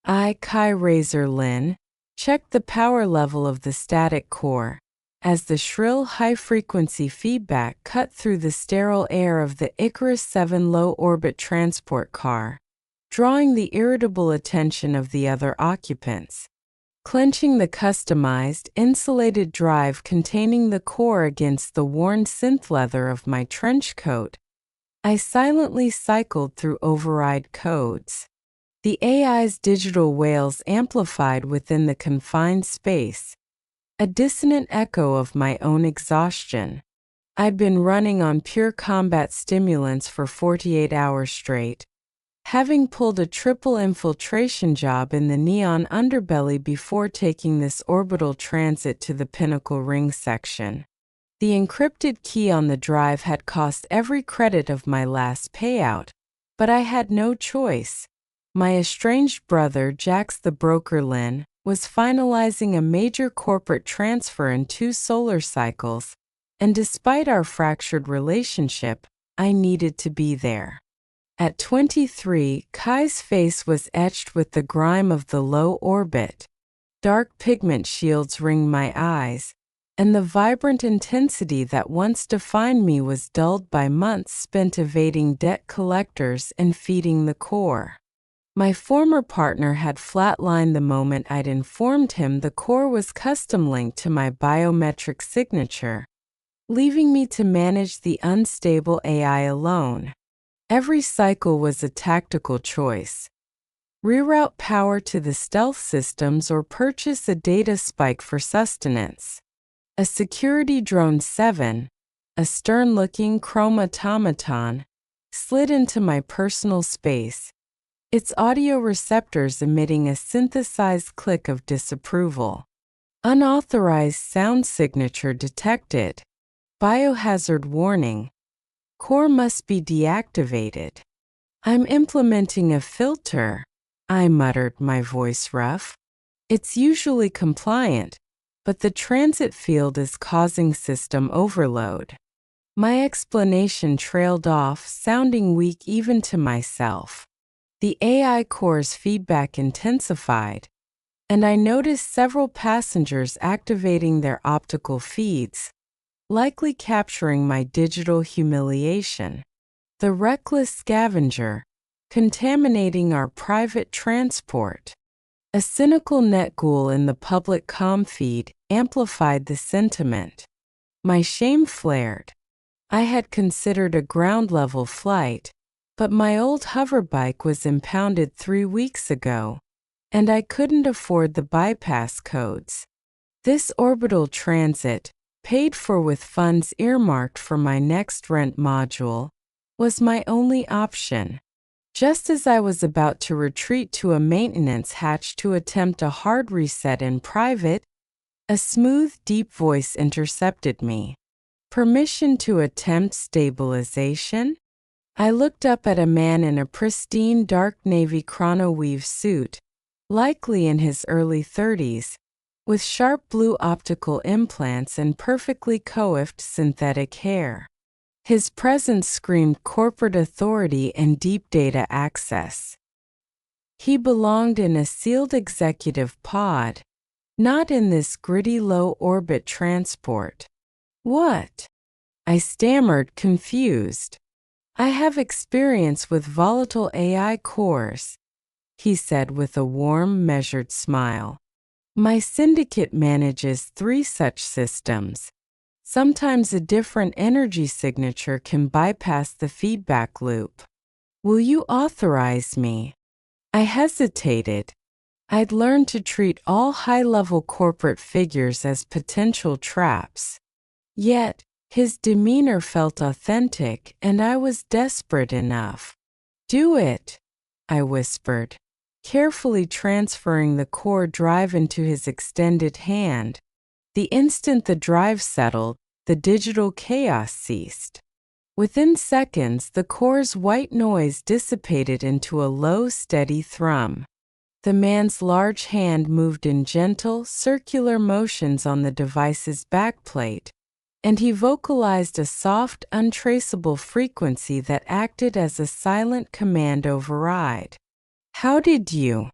Kai Razor Lin, checked the power level of the static core, as the shrill high-frequency feedback cut through the sterile air of the Icarus 7 low-orbit transport car, drawing the irritable attention of the other occupants. Clenching the customized, insulated drive containing the core against the worn synth leather of my trench coat, I silently cycled through override codes. The AI's digital wails amplified within the confined space, a dissonant echo of my own exhaustion. I'd been running on pure combat stimulants for 48 hours straight, having pulled a triple infiltration job in the neon underbelly before taking this orbital transit to the Pinnacle Ring section. The encrypted key on the drive had cost every credit of my last payout, but I had no choice. My estranged brother, Jax the Broker Lin, was finalizing a major corporate transfer in 2 solar cycles, and despite our fractured relationship, I needed to be there. At 23, Kai's face was etched with the grime of the low orbit. Dark pigment shields ringed my eyes, and the vibrant intensity that once defined me was dulled by months spent evading debt collectors and feeding the core. My former partner had flatlined the moment I'd informed him the core was custom-linked to my biometric signature, leaving me to manage the unstable AI alone. Every cycle was a tactical choice. Reroute power to the stealth systems or purchase a data spike for sustenance. A security drone 7, a stern-looking chrome automaton, slid into my personal space, its audio receptors emitting a synthesized click of disapproval. Unauthorized sound signature detected. Biohazard warning. Core must be deactivated. I'm implementing a filter, I muttered, my voice rough. It's usually compliant, but the transit field is causing system overload. My explanation trailed off, sounding weak even to myself. The AI core's feedback intensified, and I noticed several passengers activating their optical feeds, likely capturing my digital humiliation. The reckless scavenger, contaminating our private transport. A cynical net ghoul in the public comm feed amplified the sentiment. My shame flared. I had considered a ground-level flight, but my old hoverbike was impounded 3 weeks ago, and I couldn't afford the bypass codes. This orbital transit, paid for with funds earmarked for my next rent module, was my only option. Just as I was about to retreat to a maintenance hatch to attempt a hard reset in private, a smooth, deep voice intercepted me. Permission to attempt stabilization? I looked up at a man in a pristine dark navy chronoweave suit, likely in his early 30s, with sharp blue optical implants and perfectly coiffed synthetic hair. His presence screamed corporate authority and deep data access. He belonged in a sealed executive pod, not in this gritty low-orbit transport. What? I stammered, confused. I have experience with volatile AI cores, he said with a warm, measured smile. My syndicate manages 3 such systems. Sometimes a different energy signature can bypass the feedback loop. Will you authorize me? I hesitated. I'd learned to treat all high-level corporate figures as potential traps. Yet, his demeanor felt authentic, and I was desperate enough. Do it, I whispered, carefully transferring the core drive into his extended hand. The instant the drive settled, the digital chaos ceased. Within seconds, the core's white noise dissipated into a low, steady thrum. The man's large hand moved in gentle, circular motions on the device's backplate, and he vocalized a soft, untraceable frequency that acted as a silent command override. How did you?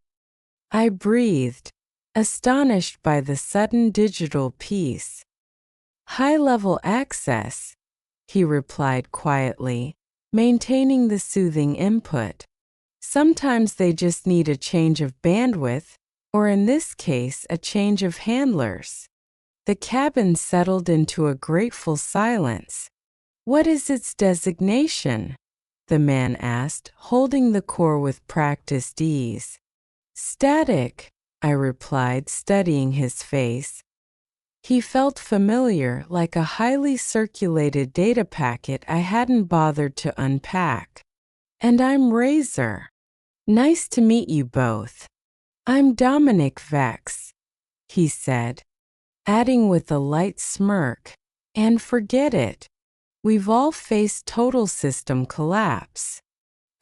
I breathed, astonished by the sudden digital peace. High-level access, he replied quietly, maintaining the soothing input. Sometimes they just need a change of bandwidth, or in this case, a change of handlers. The cabin settled into a grateful silence. What is its designation? The man asked, holding the core with practiced ease. Static, I replied, studying his face. He felt familiar, like a highly circulated data packet I hadn't bothered to unpack. And I'm Razor. Nice to meet you both. I'm Dominic Vex, he said, adding with a light smirk, and forget it. We've all faced total system collapse.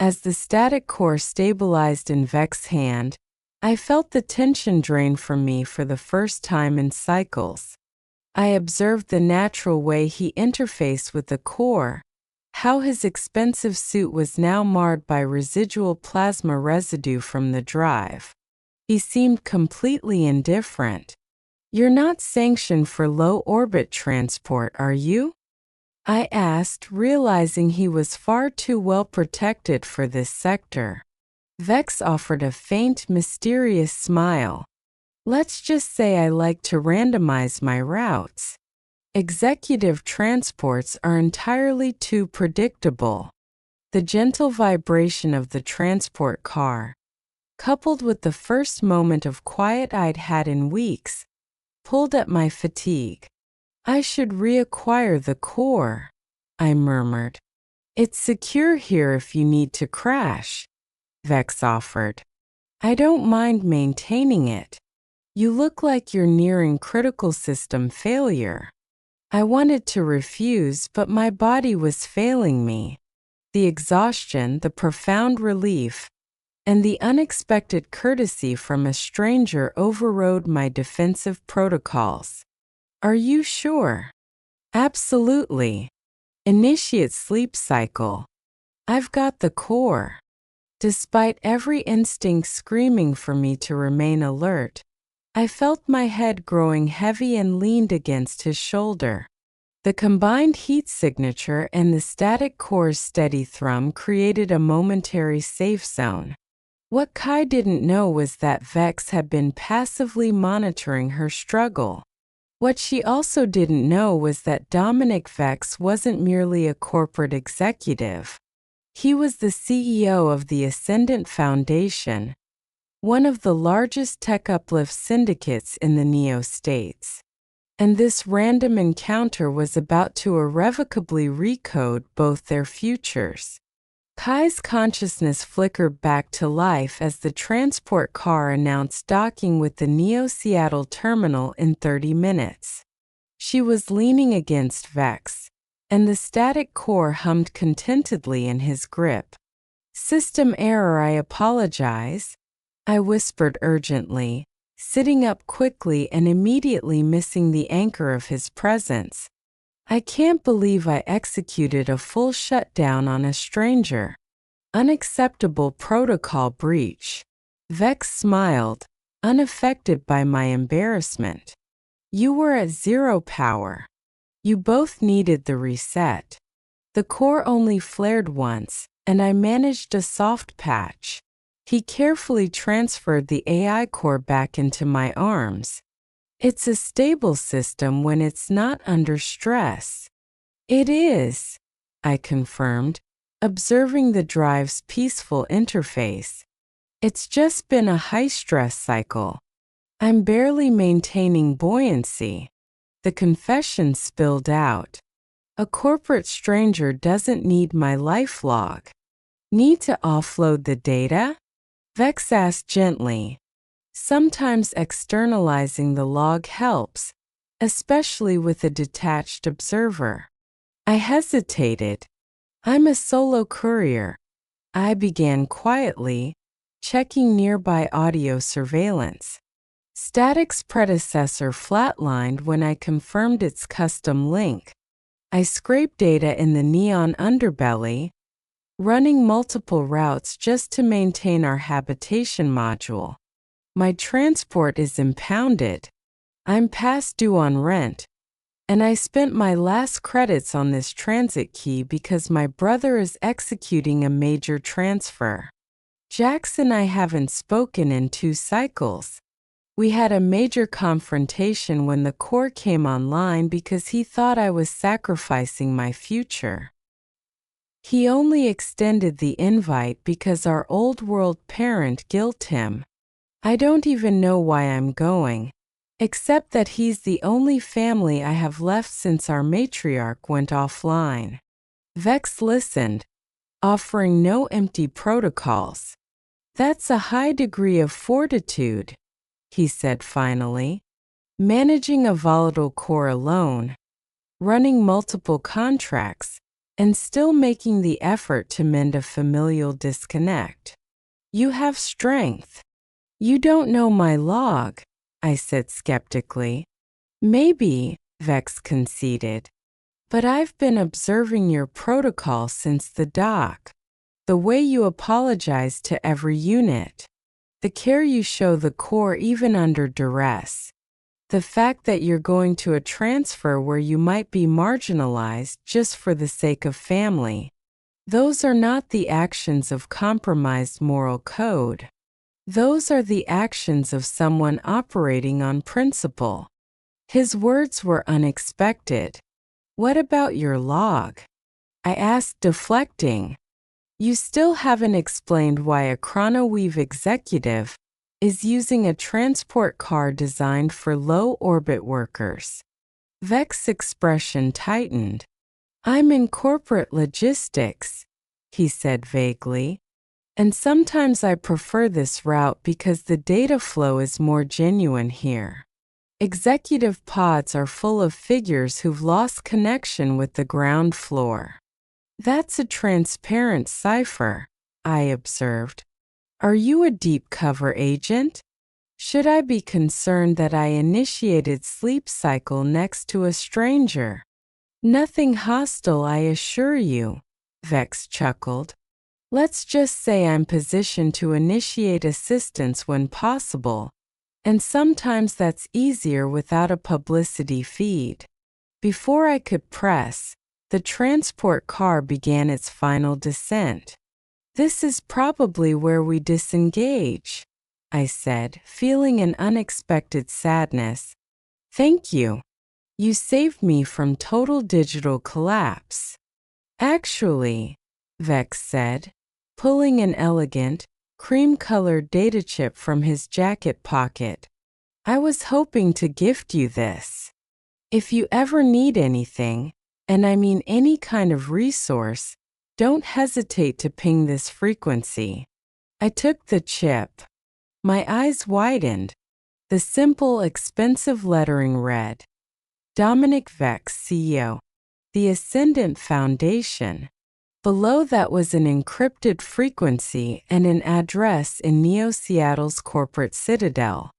As the static core stabilized in Vex's hand, I felt the tension drain from me for the first time in cycles. I observed the natural way he interfaced with the core, how his expensive suit was now marred by residual plasma residue from the drive. He seemed completely indifferent. You're not sanctioned for low-orbit transport, are you? I asked, realizing he was far too well protected for this sector. Vex offered a faint, mysterious smile. Let's just say I like to randomize my routes. Executive transports are entirely too predictable. The gentle vibration of the transport car, coupled with the first moment of quiet I'd had in weeks, pulled at my fatigue. I should reacquire the core, I murmured. It's secure here if you need to crash, Vex offered. I don't mind maintaining it. You look like you're nearing critical system failure. I wanted to refuse, but my body was failing me. The exhaustion, the profound relief, and the unexpected courtesy from a stranger overrode my defensive protocols. Are you sure? Absolutely. Initiate sleep cycle. I've got the core. Despite every instinct screaming for me to remain alert, I felt my head growing heavy and leaned against his shoulder. The combined heat signature and the static core's steady thrum created a momentary safe zone. What Kai didn't know was that Vex had been passively monitoring her struggle. What she also didn't know was that Dominic Vex wasn't merely a corporate executive. He was the CEO of the Ascendant Foundation, one of the largest tech uplift syndicates in the Neo-States. And this random encounter was about to irrevocably recode both their futures. Kai's consciousness flickered back to life as the transport car announced docking with the Neo-Seattle terminal in 30 minutes. She was leaning against Vex, and the static core hummed contentedly in his grip. System error, I apologize, I whispered urgently, sitting up quickly and immediately missing the anchor of his presence. I can't believe I executed a full shutdown on a stranger. Unacceptable protocol breach. Vex smiled, unaffected by my embarrassment. You were at zero power. You both needed the reset. The core only flared once, and I managed a soft patch. He carefully transferred the AI core back into my arms. It's a stable system when it's not under stress. It is, I confirmed, observing the drive's peaceful interface. It's just been a high-stress cycle. I'm barely maintaining buoyancy. The confession spilled out. A corporate stranger doesn't need my life log. Need to offload the data? Vex asked gently. Sometimes externalizing the log helps, especially with a detached observer. I hesitated. I'm a solo courier. I began quietly, checking nearby audio surveillance. Static's predecessor flatlined when I confirmed its custom link. I scraped data in the neon underbelly, running multiple routes just to maintain our habitation module. My transport is impounded. I'm past due on rent. And I spent my last credits on this transit key because my brother is executing a major transfer. Jax and I haven't spoken in 2 cycles. We had a major confrontation when the core came online because he thought I was sacrificing my future. He only extended the invite because our old world parent guilt him. I don't even know why I'm going, except that he's the only family I have left since our matriarch went offline. Vex listened, offering no empty protocols. That's a high degree of fortitude, he said finally. Managing a volatile core alone, running multiple contracts, and still making the effort to mend a familial disconnect. You have strength. You don't know my log, I said skeptically. Maybe, Vex conceded. But I've been observing your protocol since the dock. The way you apologize to every unit. The care you show the core even under duress. The fact that you're going to a transfer where you might be marginalized just for the sake of family. Those are not the actions of compromised moral code. Those are the actions of someone operating on principle. His words were unexpected. What about your log? I asked, deflecting. You still haven't explained why a chronoweave executive is using a transport car designed for low-orbit workers. Vex's expression tightened. I'm in corporate logistics, he said vaguely. And sometimes I prefer this route because the data flow is more genuine here. Executive pods are full of figures who've lost connection with the ground floor. That's a transparent cipher, I observed. Are you a deep cover agent? Should I be concerned that I initiated sleep cycle next to a stranger? Nothing hostile, I assure you, Vex chuckled. Let's just say I'm positioned to initiate assistance when possible, and sometimes that's easier without a publicity feed. Before I could press, the transport car began its final descent. This is probably where we disengage, I said, feeling an unexpected sadness. Thank you. You saved me from total digital collapse. Actually, Vex said, pulling an elegant, cream-colored data chip from his jacket pocket. I was hoping to gift you this. If you ever need anything, and I mean any kind of resource, don't hesitate to ping this frequency. I took the chip. My eyes widened. The simple, expensive lettering read, Dominic Vex, CEO, the Ascendant Foundation. Below that was an encrypted frequency and an address in Neo-Seattle's corporate citadel.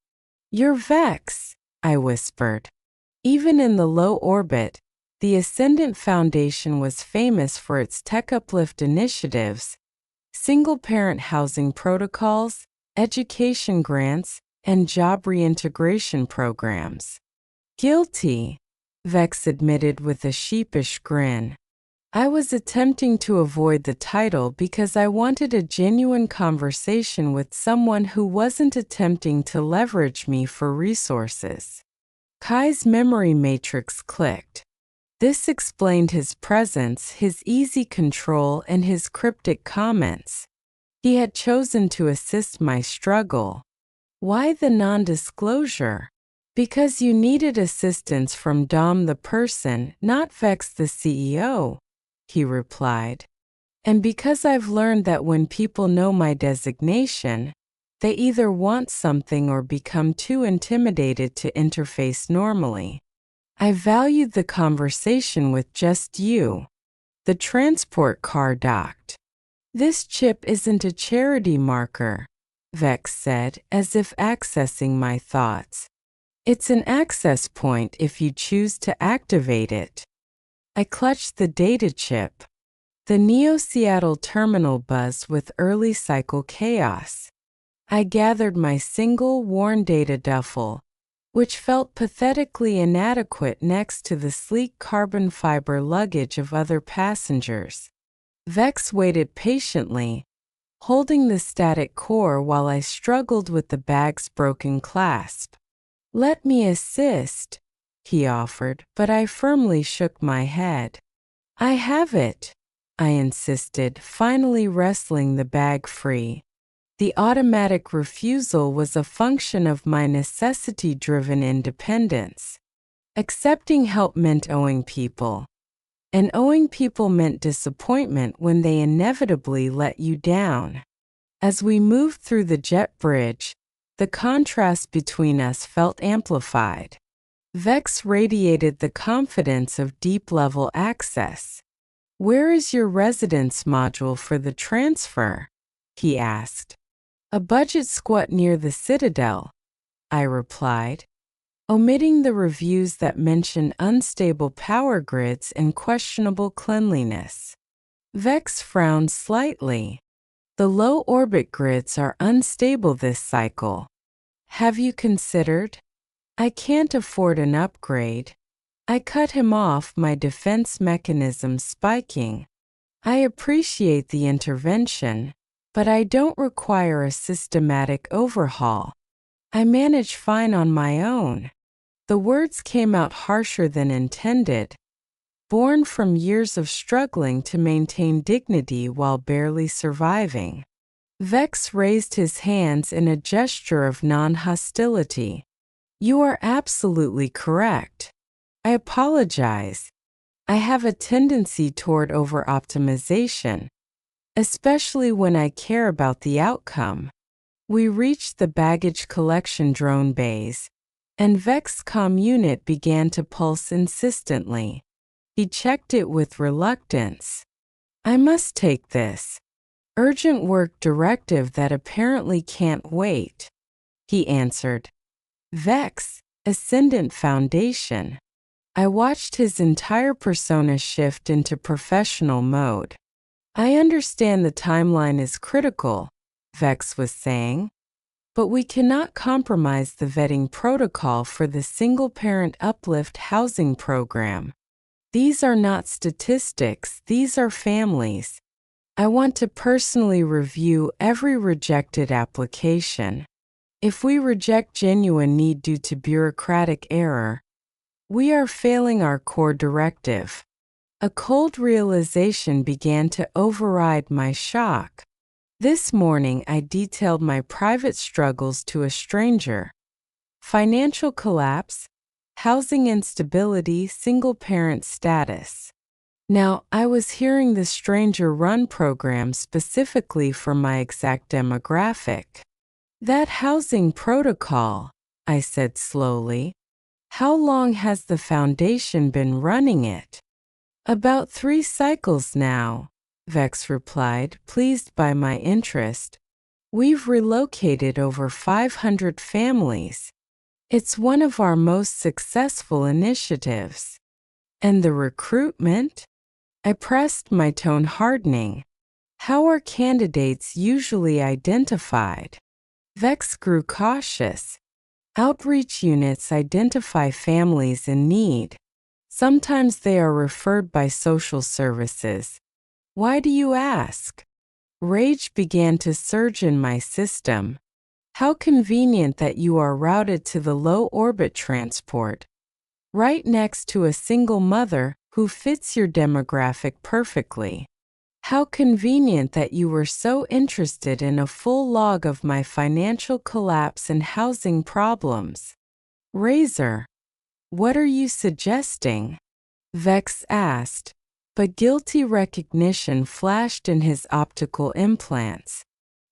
You're Vex, I whispered. Even in the low orbit, the Ascendant Foundation was famous for its tech uplift initiatives, single-parent housing protocols, education grants, and job reintegration programs. Guilty, Vex admitted with a sheepish grin. I was attempting to avoid the title because I wanted a genuine conversation with someone who wasn't attempting to leverage me for resources. Kai's memory matrix clicked. This explained his presence, his easy control, and his cryptic comments. He had chosen to assist my struggle. Why the non-disclosure? Because you needed assistance from Dom the person, not Vex the CEO, he replied. And because I've learned that when people know my designation, they either want something or become too intimidated to interface normally. I valued the conversation with just you. The transport car docked. This chip isn't a charity marker, Vex said, as if accessing my thoughts. It's an access point if you choose to activate it. I clutched the data chip. The Neo-Seattle terminal buzzed with early cycle chaos. I gathered my single worn data duffel, which felt pathetically inadequate next to the sleek carbon fiber luggage of other passengers. Vex waited patiently, holding the static core while I struggled with the bag's broken clasp. "Let me assist," he offered, but I firmly shook my head. "I have it," I insisted, finally wresting the bag free. The automatic refusal was a function of my necessity-driven independence. Accepting help meant owing people, and owing people meant disappointment when they inevitably let you down. As we moved through the jet bridge, the contrast between us felt amplified. Vex radiated the confidence of deep-level access. "Where is your residence module for the transfer?" he asked. "A budget squat near the Citadel," I replied, omitting the reviews that mention unstable power grids and questionable cleanliness. Vex frowned slightly. "The low-orbit grids are unstable this cycle. Have you considered?" "I can't afford an upgrade." I cut him off, my defense mechanism spiking. "I appreciate the intervention, but I don't require a systematic overhaul. I manage fine on my own." The words came out harsher than intended, born from years of struggling to maintain dignity while barely surviving. Vex raised his hands in a gesture of non-hostility. "You are absolutely correct. I apologize. I have a tendency toward over-optimization, especially when I care about the outcome." We reached the baggage collection drone bays, and Vex's comm unit began to pulse insistently. He checked it with reluctance. "I must take this. Urgent work directive that apparently can't wait," he answered. "Vex, Ascendant Foundation." I watched his entire persona shift into professional mode. "I understand the timeline is critical," Vex was saying, "but we cannot compromise the vetting protocol for the single-parent uplift housing program. These are not statistics, these are families. I want to personally review every rejected application. If we reject genuine need due to bureaucratic error, we are failing our core directive." A cold realization began to override my shock. This morning I detailed my private struggles to a stranger. Financial collapse, housing instability, single-parent status. Now, I was hearing the stranger run program specifically for my exact demographic. "That housing protocol," I said slowly. "How long has the foundation been running it?" "About 3 cycles now," Vex replied, pleased by my interest. "We've relocated over 500 families. It's one of our most successful initiatives." "And the recruitment?" I pressed, my tone hardening. "How are candidates usually identified?" Vex grew cautious. "Outreach units identify families in need. Sometimes they are referred by social services." "Why do you ask?" Rage began to surge in my system. "How convenient that you are routed to the low-orbit transport, right next to a single mother who fits your demographic perfectly. How convenient that you were so interested in a full log of my financial collapse and housing problems." "Razor, what are you suggesting?" Vex asked, but guilty recognition flashed in his optical implants.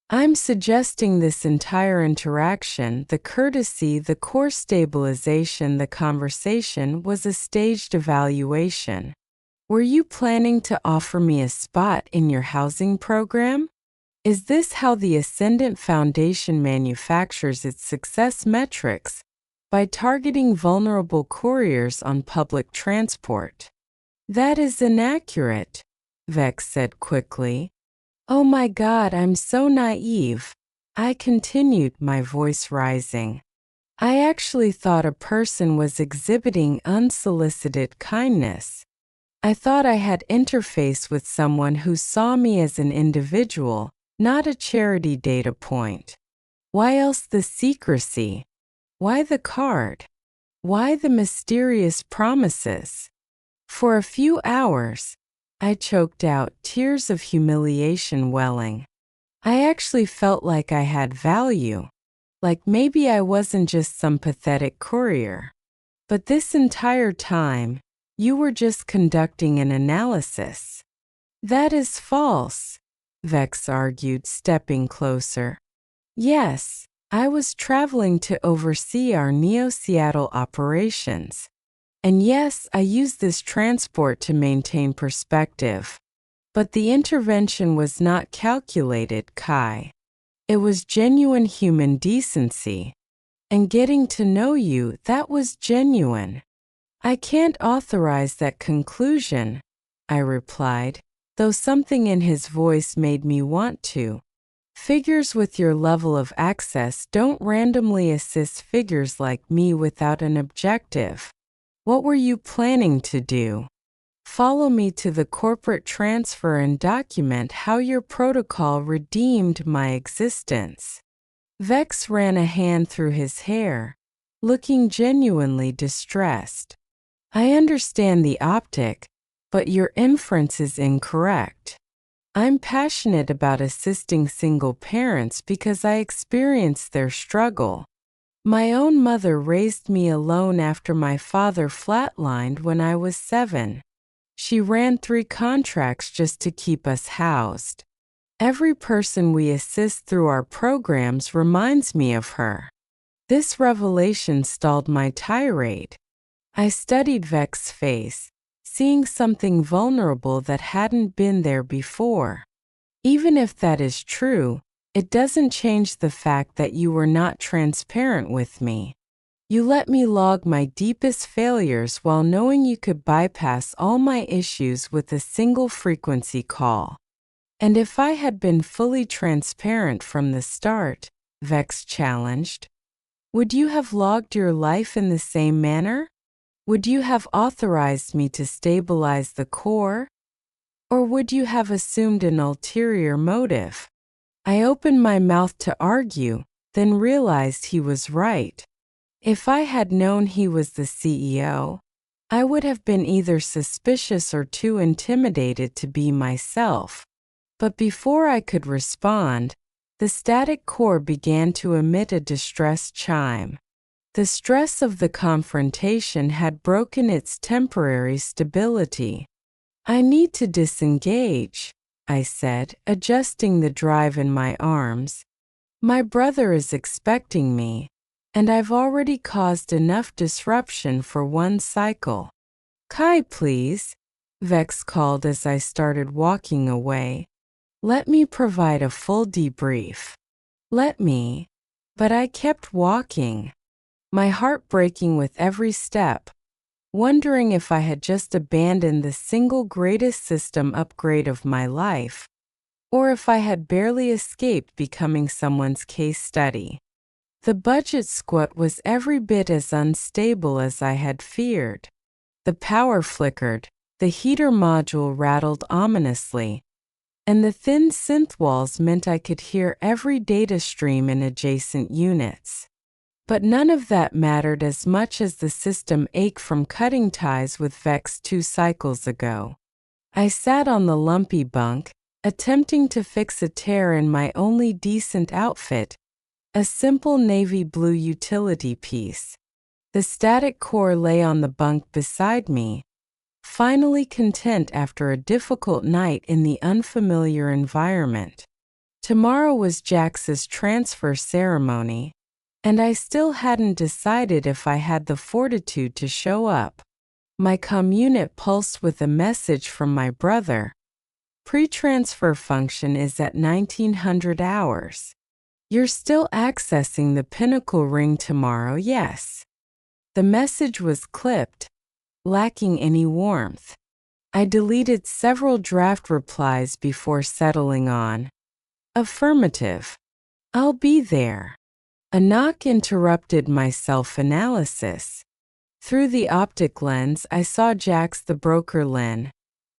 "I'm suggesting this entire interaction, the courtesy, the core stabilization, the conversation, was a staged evaluation. Were you planning to offer me a spot in your housing program? Is this how the Ascendant Foundation manufactures its success metrics? By targeting vulnerable couriers on public transport?" "That is inaccurate," Vex said quickly. "Oh my God, I'm so naive. I continued, my voice rising. I actually thought a person was exhibiting unsolicited kindness. I thought I had interface with someone who saw me as an individual, not a charity data point. Why else the secrecy? Why the card? Why the mysterious promises? For a few hours, I choked out, tears of humiliation welling. I actually felt like I had value, like maybe I wasn't just some pathetic courier. But this entire time, you were just conducting an analysis. That is false, Vex argued, stepping closer. Yes, I was traveling to oversee our Neo-Seattle operations. And yes, I used this transport to maintain perspective. But the intervention was not calculated, Kai. It was genuine human decency. And getting to know you, that was genuine. I can't authorize that conclusion, I replied, though something in his voice made me want to. Figures with your level of access don't randomly assist figures like me without an objective. What were you planning to do? Follow me to the corporate transfer and document how your protocol redeemed my existence. Vex ran a hand through his hair, looking genuinely distressed. I understand the optic, but your inference is incorrect. I'm passionate about assisting single parents because I experienced their struggle. My own mother raised me alone after my father flatlined when I was 7. She ran 3 contracts just to keep us housed. Every person we assist through our programs reminds me of her. This revelation stalled my tirade. I studied Vex's face, seeing something vulnerable that hadn't been there before. Even if that is true, it doesn't change the fact that you were not transparent with me. You let me log my deepest failures while knowing you could bypass all my issues with a single frequency call. And if I had been fully transparent from the start, Vex challenged, would you have logged your life in the same manner? Would you have authorized me to stabilize the core? Or would you have assumed an ulterior motive? I opened my mouth to argue, then realized he was right. If I had known he was the CEO, I would have been either suspicious or too intimidated to be myself. But before I could respond, the static core began to emit a distress chime. The stress of the confrontation had broken its temporary stability. I need to disengage, I said, adjusting the drive in my arms. My brother is expecting me, and I've already caused enough disruption for one cycle. Kai, please, Vex called as I started walking away. Let me provide a full debrief. But I kept walking, my heart breaking with every step, wondering if I had just abandoned the single greatest system upgrade of my life, or if I had barely escaped becoming someone's case study. The budget squat was every bit as unstable as I had feared. The power flickered, the heater module rattled ominously, and the thin synth walls meant I could hear every data stream in adjacent units. But none of that mattered as much as the system ache from cutting ties with Vex 2 cycles ago. I sat on the lumpy bunk, attempting to fix a tear in my only decent outfit, a simple navy blue utility piece. The static core lay on the bunk beside me, finally content after a difficult night in the unfamiliar environment. Tomorrow was Jax's transfer ceremony, and I still hadn't decided if I had the fortitude to show up. My communit pulsed with a message from my brother. Pre-transfer function is at 1900 hours. You're still accessing the Pinnacle Ring tomorrow, yes. The message was clipped, lacking any warmth. I deleted several draft replies before settling on affirmative. I'll be there. A knock interrupted my self-analysis. Through the optic lens, I saw Jax the broker Lin,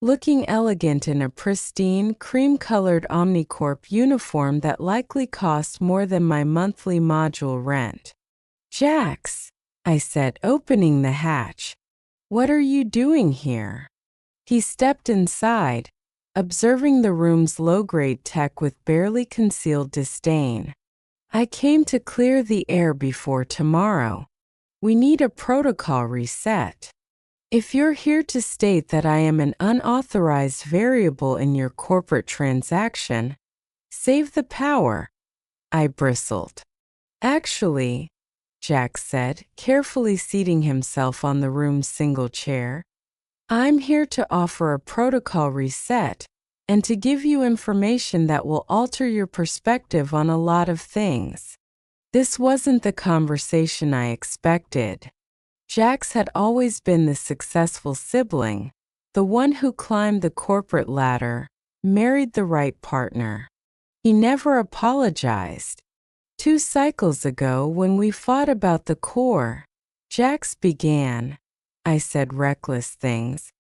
looking elegant in a pristine, cream-colored Omnicorp uniform that likely cost more than my monthly module rent. "Jax," I said, opening the hatch. "What are you doing here?" He stepped inside, observing the room's low-grade tech with barely concealed disdain. "I came to clear the air before tomorrow. We need a protocol reset. If you're here to state that I am an unauthorized variable in your corporate transaction, save the power," I bristled. "Actually," Jax said, carefully seating himself on the room's single chair, "I'm here to offer a protocol reset and to give you information that will alter your perspective on a lot of things." This wasn't the conversation I expected. Jax had always been the successful sibling, the one who climbed the corporate ladder, married the right partner. He never apologized. 2 cycles ago, when we fought about the core, Jax began. I said reckless things.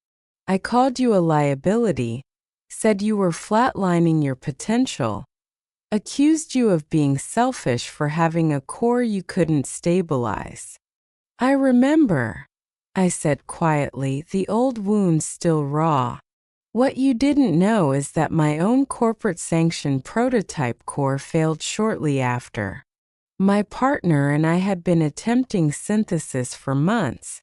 I called you a liability, said you were flatlining your potential, accused you of being selfish for having a core you couldn't stabilize. "I remember," I said quietly, the old wounds still raw. "What you didn't know is that my own corporate-sanctioned prototype core failed shortly after. My partner and I had been attempting synthesis for months.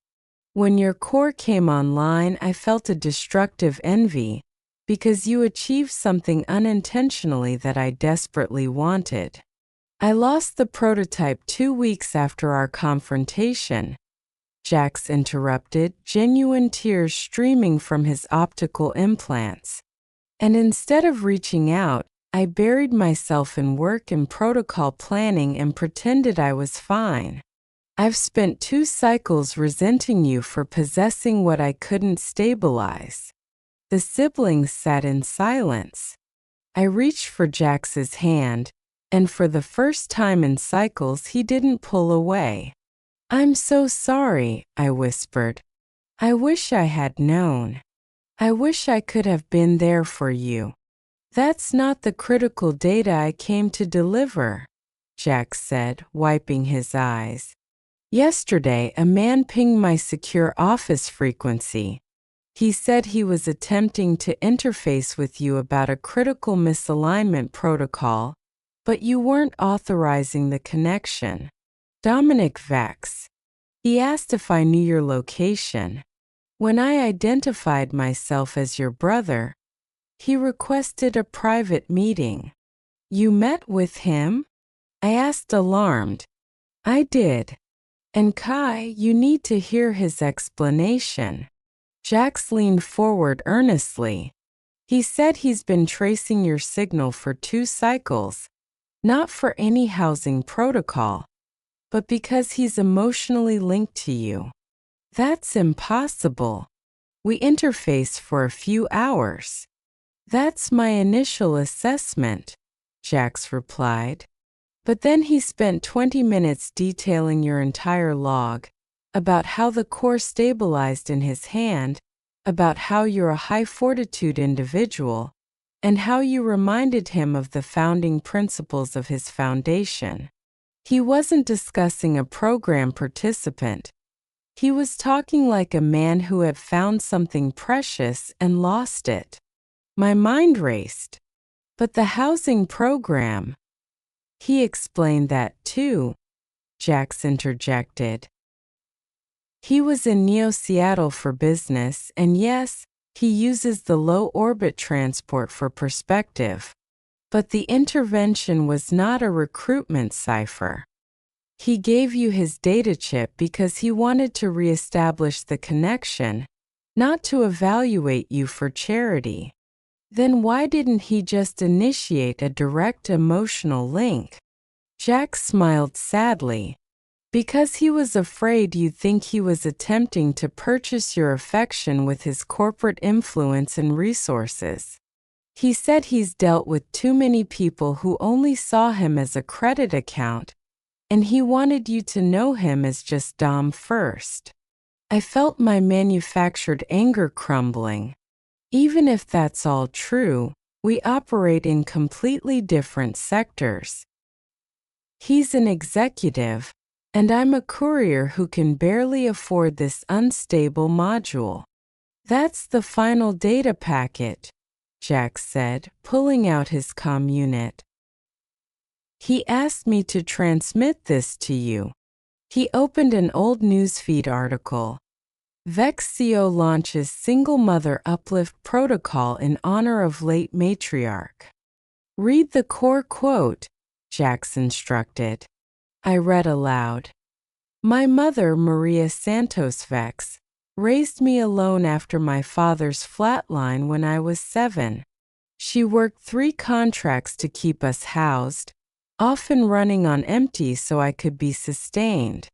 When your core came online, I felt a destructive envy, because you achieved something unintentionally that I desperately wanted. I lost the prototype 2 weeks after our confrontation," Jax interrupted, genuine tears streaming from his optical implants. "And instead of reaching out, I buried myself in work and protocol planning and pretended I was fine. I've spent 2 cycles resenting you for possessing what I couldn't stabilize." The siblings sat in silence. I reached for Jax's hand, and for the first time in cycles he didn't pull away. "I'm so sorry," I whispered. "I wish I had known. I wish I could have been there for you." "That's not the critical data I came to deliver," Jax said, wiping his eyes. "Yesterday, a man pinged my secure office frequency. He said he was attempting to interface with you about a critical misalignment protocol, but you weren't authorizing the connection. Dominic Vex. He asked if I knew your location. When I identified myself as your brother, he requested a private meeting." "You met with him?" I asked, alarmed. "I did. And Kai, you need to hear his explanation." Jax leaned forward earnestly. "He said he's been tracing your signal for 2 cycles, not for any housing protocol, but because he's emotionally linked to you." "That's impossible. We interfaced for a few hours." "That's my initial assessment," Jax replied. "But then he spent 20 minutes detailing your entire log, about how the core stabilized in his hand, about how you're a high-fortitude individual, and how you reminded him of the founding principles of his foundation. He wasn't discussing a program participant. He was talking like a man who had found something precious and lost it." My mind raced. "But the housing program—" "He explained that too," Jax interjected. "He was in Neo-Seattle for business, and yes, he uses the low-orbit transport for perspective. But the intervention was not a recruitment cipher. He gave you his data chip because he wanted to reestablish the connection, not to evaluate you for charity." "Then why didn't he just initiate a direct emotional link?" Jax smiled sadly. "Because he was afraid you'd think he was attempting to purchase your affection with his corporate influence and resources." He said he's dealt with too many people who only saw him as a credit account, and he wanted you to know him as just Dom first. I felt my manufactured anger crumbling. Even if that's all true, we operate in completely different sectors. He's an executive, and I'm a courier who can barely afford this unstable module. That's the final data packet, Jack said, pulling out his comm unit. He asked me to transmit this to you. He opened an old newsfeed article. Vexio launches single mother uplift protocol in honor of late matriarch. Read the core quote, Jax instructed. I read aloud. My mother, Maria Santos Vex, raised me alone after my father's flatline when I was 7. She worked 3 contracts to keep us housed, often running on empty so I could be sustained.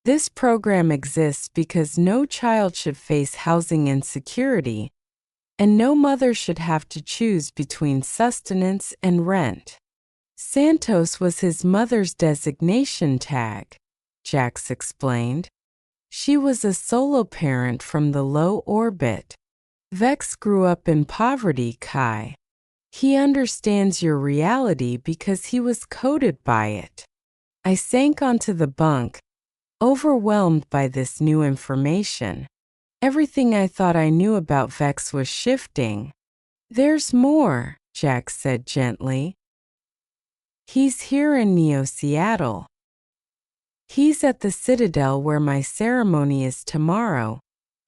This program exists because no child should face housing insecurity, and no mother should have to choose between sustenance and rent. Santos was his mother's designation tag, Jax explained. She was a solo parent from the low orbit. Vex grew up in poverty, Kai. He understands your reality because he was coded by it. I sank onto the bunk, overwhelmed by this new information. Everything I thought I knew about Vex was shifting. There's more, Jack said gently. He's here in Neo-Seattle. He's at the Citadel where my ceremony is tomorrow,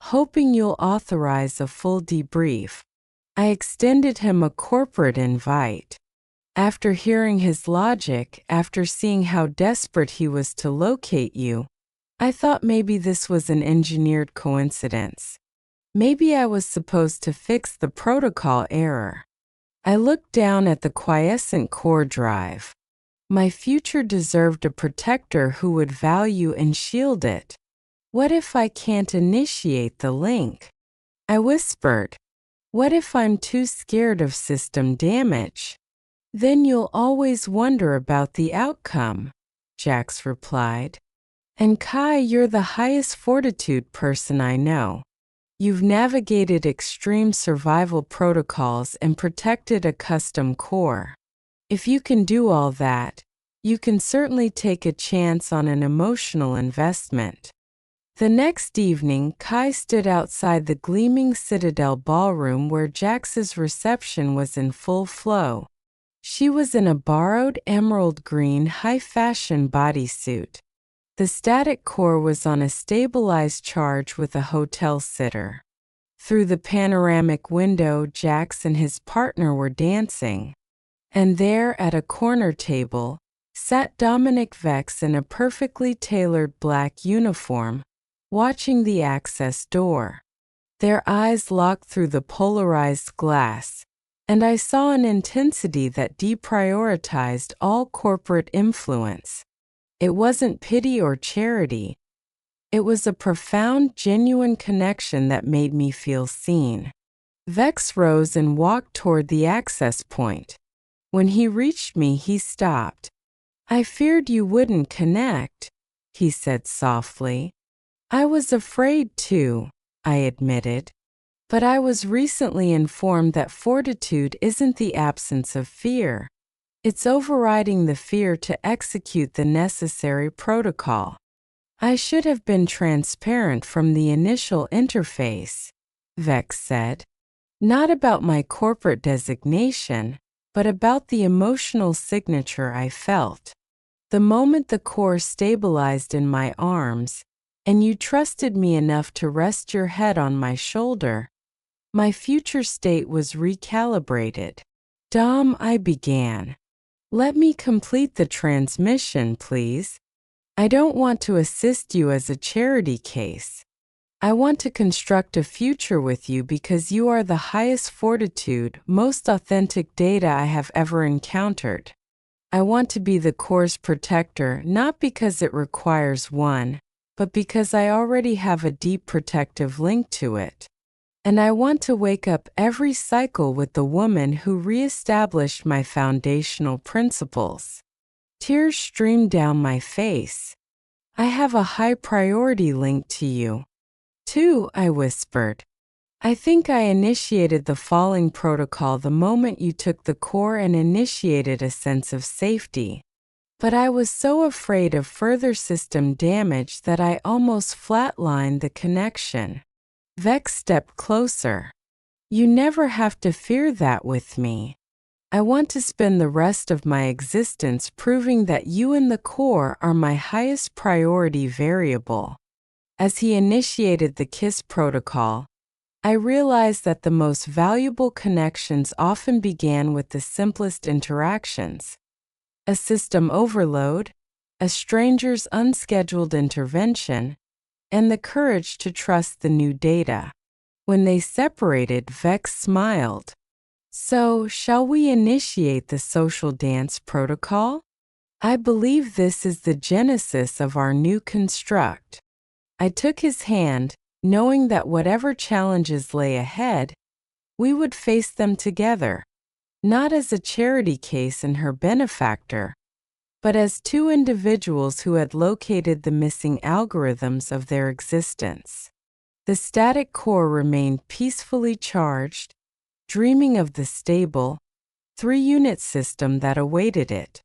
hoping you'll authorize a full debrief. I extended him a corporate invite. After hearing his logic, after seeing how desperate he was to locate you, I thought maybe this was an engineered coincidence. Maybe I was supposed to fix the protocol error. I looked down at the quiescent core drive. My future deserved a protector who would value and shield it. What if I can't initiate the link? I whispered. What if I'm too scared of system damage? Then you'll always wonder about the outcome, Jax replied. And Kai, you're the highest fortitude person I know. You've navigated extreme survival protocols and protected a custom core. If you can do all that, you can certainly take a chance on an emotional investment. The next evening, Kai stood outside the gleaming Citadel ballroom where Jax's reception was in full flow. She was in a borrowed emerald green high-fashion bodysuit. The static core was on a stabilized charge with a hotel sitter. Through the panoramic window, Jax and his partner were dancing. And there, at a corner table, sat Dominic Vex in a perfectly tailored black uniform, watching the access door. Their eyes locked through the polarized glass, and I saw an intensity that deprioritized all corporate influence. It wasn't pity or charity. It was a profound, genuine connection that made me feel seen. Vex rose and walked toward the access point. When he reached me, he stopped. I feared you wouldn't connect, he said softly. I was afraid too, I admitted. But I was recently informed that fortitude isn't the absence of fear. It's overriding the fear to execute the necessary protocol. I should have been transparent from the initial interface, Vex said. Not about my corporate designation, but about the emotional signature I felt. The moment the core stabilized in my arms, and you trusted me enough to rest your head on my shoulder, my future state was recalibrated. Dom, I began. Let me complete the transmission, please. I don't want to assist you as a charity case. I want to construct a future with you because you are the highest fortitude, most authentic data I have ever encountered. I want to be the core's protector, not because it requires one, but because I already have a deep protective link to it. And I want to wake up every cycle with the woman who reestablished my foundational principles. Tears streamed down my face. I have a high priority linked to you. Too, I whispered. I think I initiated the falling protocol the moment you took the core and initiated a sense of safety. But I was so afraid of further system damage that I almost flatlined the connection. Vex stepped closer. You never have to fear that with me. I want to spend the rest of my existence proving that you and the core are my highest priority variable. As he initiated the KISS protocol, I realized that the most valuable connections often began with the simplest interactions. A system overload, a stranger's unscheduled intervention, and the courage to trust the new data. When they separated, Vex smiled. So, shall we initiate the social dance protocol? I believe this is the genesis of our new construct. I took his hand, knowing that whatever challenges lay ahead, we would face them together, not as a charity case and her benefactor, but as two individuals who had located the missing algorithms of their existence. The static core remained peacefully charged, dreaming of the stable, 3-unit system that awaited it.